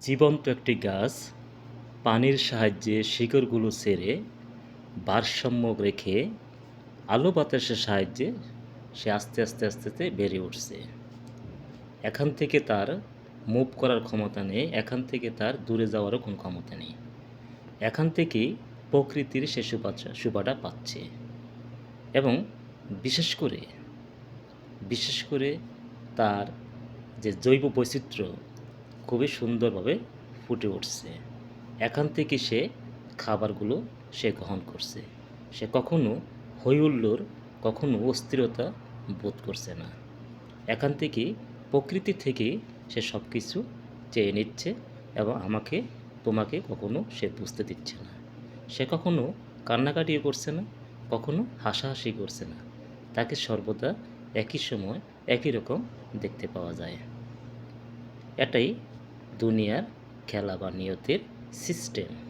জীবন্ত একটি গাছ পানির সাহায্যে শিকড়গুলো ছেড়ে ভারসাম্য রেখে আলো বাতাসের সাহায্যে সে আস্তে আস্তে আস্তে আস্তে বেড়ে উঠছে। এখান থেকে তার মুভ করার ক্ষমতা নেই, এখান থেকে তার দূরে যাওয়ারও কোনো ক্ষমতা নেই। এখান থেকেই প্রকৃতির সে সুবাটা পাচ্ছে এবং বিশেষ করে বিশেষ করে তার যে জৈব বৈচিত্র্য খুবই সুন্দরভাবে ফুটে উঠছে। এখান থেকে সে খাবারগুলো সে গ্রহণ করছে। সে কখনো হৈহুল্লোড়, কখনো অস্থিরতা বোধ করছে না। এখান থেকে প্রকৃতি থেকে সে সব কিছু চেয়ে নিচ্ছে এবং আমাকে তোমাকে কখনো সে বুঝতে দিচ্ছে না। সে কখনো কান্নাকাটিও করছে না, কখনো হাসাহাসি করছে না। তাকে সর্বদা একই সময় একই রকম দেখতে পাওয়া যায়। এটাই দুনিয়ার খেলা বা নিয়তির সিস্টেম।